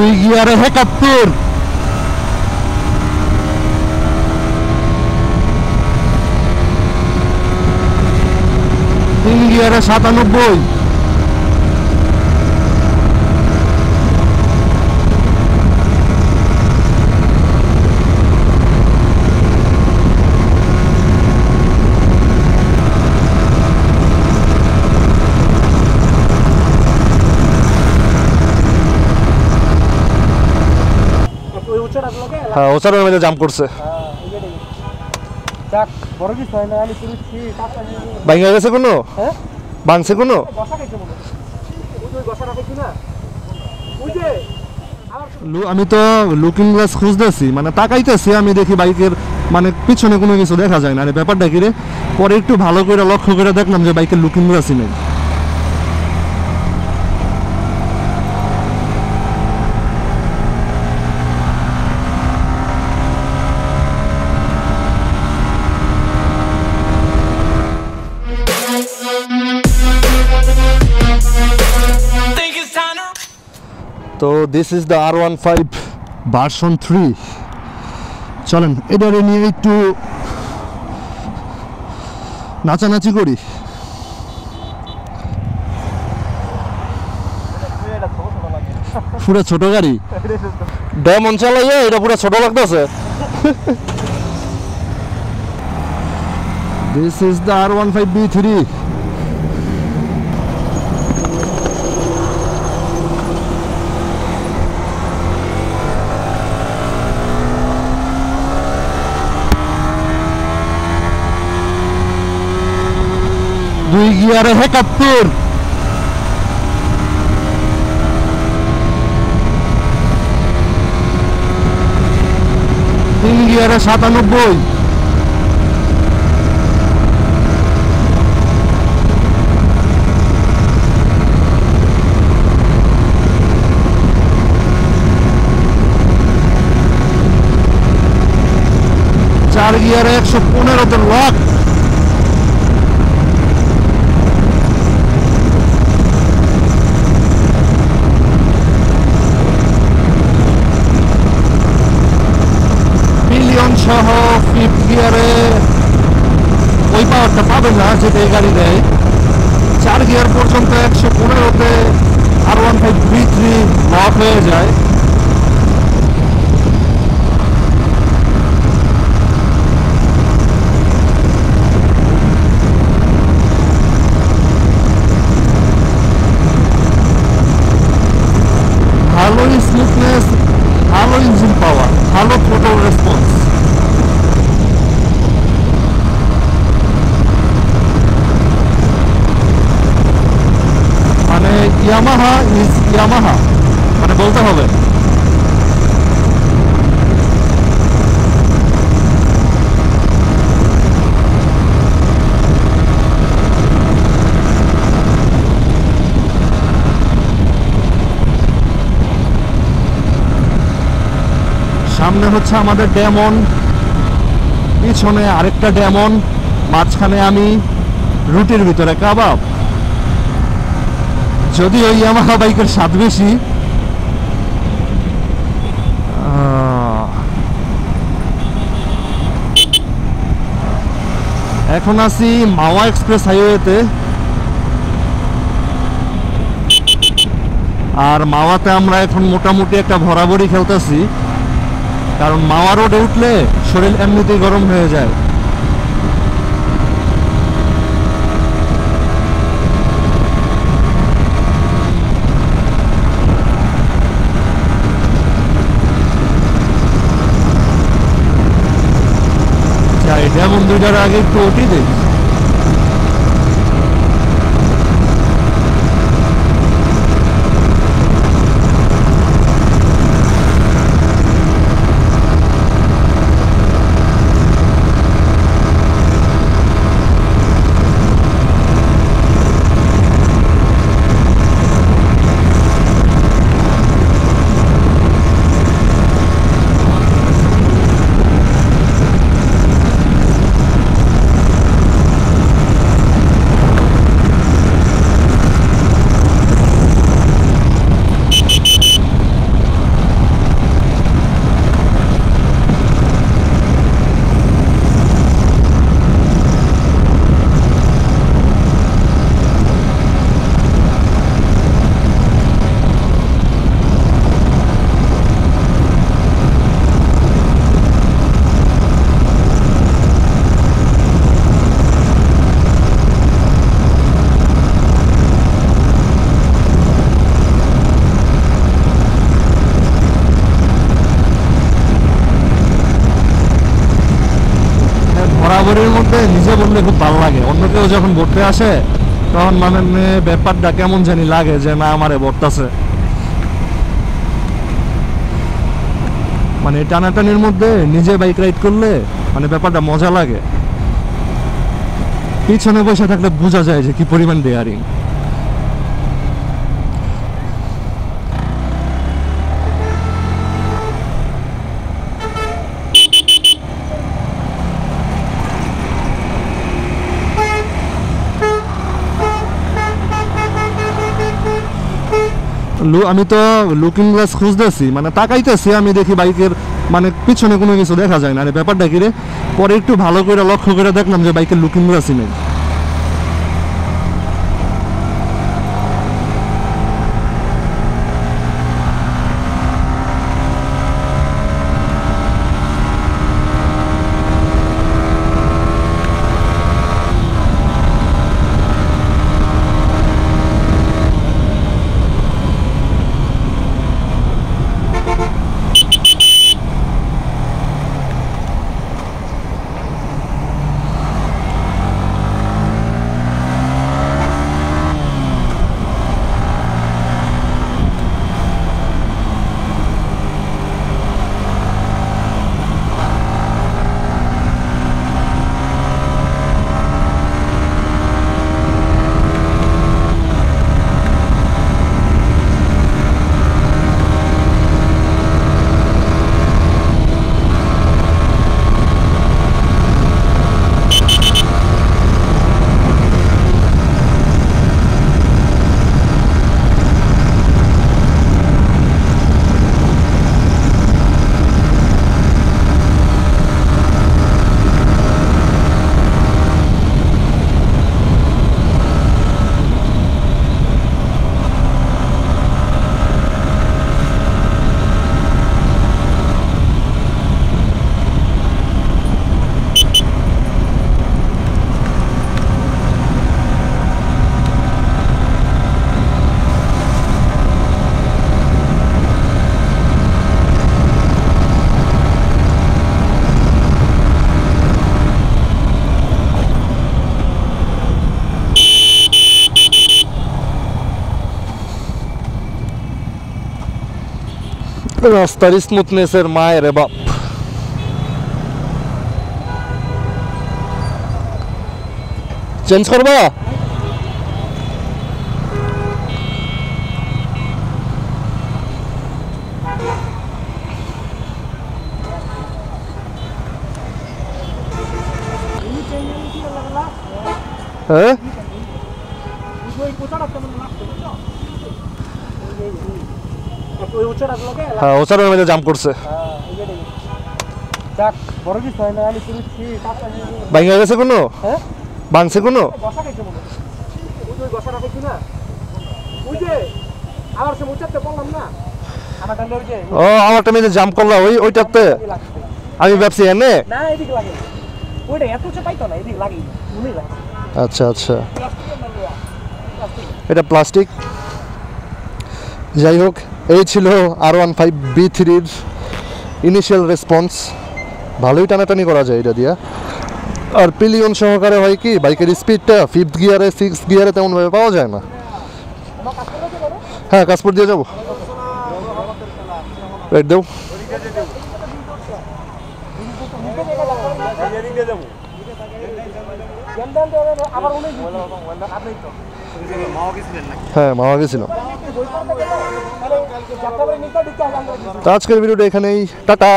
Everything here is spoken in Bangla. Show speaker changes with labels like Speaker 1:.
Speaker 1: দুই গিয়ারে ৭১, তিন গিয়ারে ৯৭, হ্যাঁ ওচারের মধ্যে জাম্প করছে। ভাঙা গেছে কোনো? ভাঙছে কোনো? আমি তো লুকিং গ্লাস খুঁজতেছি, মানে তাকাইতেছি, আমি দেখি বাইকের মানে পিছনে কোনো কিছু দেখা যায় না। ব্যাপারটা কি রে, পরে একটু ভালো করে লক্ষ্য করে দেখলাম যে বাইকের লুকিং গ্লাসই নেই। তো this is the R15 version 3। চলেন এটারে নিয়ে একটু নাচানাচি করি। পুরো ছোট গাড়ি, ডেমন চালাইয়া এটা পুরো ছোট লাগতেছে। This is the R15 B3। দুই গিয়ারে ৭১, তিন গিয়ারে ৯৭, চার গিয়ারে ১১৫তে লক, সহ ফিফথ গিয়ারে ওই পাওয়ারটা পাবে না যেটা এই গাড়ি দেয়। 4 গিয়ার পর্যন্ত 115তে R15 B3 লক হয়ে যায়। ভালো স্মুথনেস, ভালো ইঞ্জিন পাওয়ার, ভালো থ্রোটল রেসপন্স। মানে ইয়ামাহা ইজ ইয়ামাহা, মানে বলতে হবে। সামনে হচ্ছে আমাদের ডেমন, পিছনে আরেকটা ডেমন, মাঝখানে আমি রুটির ভিতরে কাবাব। যদিও ইয়ামাহা বাইকের স্বাদ বেশি। এখন আছি মাওয়া এক্সপ্রেস হাইওয়েতে, আর মাওয়াতে আমরা এখন মোটামুটি একটা ভরাভরি খেলতেছি, কারণ মাওয়া রোডে উঠলে শরীর এমনিতেই গরম হয়ে যায়। যেমন দুইটার আগে একটু ওটি দেই। বরাবরের মধ্যে নিজে বললে খুব ভালো লাগে, অন্য কেউ যখন ভরতে আসে তখন মানে ব্যাপারটা কেমন জানি লাগে যে না আমারে ভরতাছে। মানে টানাটানির মধ্যে নিজে বাইক রাইড করলে মানে ব্যাপারটা মজা লাগে। পিছনে বসে থাকলে বোঝা যায় যে কি পরিমাণ ডেয়ারিং। আমি তো লুকিং গ্লাস খুঁজতেছি, মানে তাকাইতেছি, আমি দেখি বাইকের মানে পিছনে কোনো কিছু দেখা যায় না। আরে ব্যাপারটা কি রে? পরে একটু ভালো করে লক্ষ্য করে দেখলাম যে বাইকের লুকিং গ্লাসই নেই। রাস্তার স্মুথনেসের মায়ের বাপ। চেঞ্জ করবা? হ্যাঁ হ্যাঁ, ওচারের মধ্যে জাম করছে। ভাঙা গেছে কোনো? ভাঙছে কোনো? ও আমারটা মেয়ে জাম করলাম ওইটাতে আমি ভাবছি এনে। আচ্ছা আচ্ছা, এটা প্লাস্টিক। যাই হোক, এই ছিল R15 B3-র ইনিশিয়াল রেসপন্স। ভালোই টানাটানি করা যায় এটা দিয়া। আর পিলিয়ন সহকারে হয় কি বাইকের স্পিডটা 5th গিয়ারে 6th গিয়ারে তেমনভাবে পাওয়া যায় না। হ্যাঁ, কাশপুর দিয়ে যাবো। রাইট দেও। হ্যাঁ, মাওয়া গেছিল। তো আজকের ভিডিওটা এখানেই, টাটা।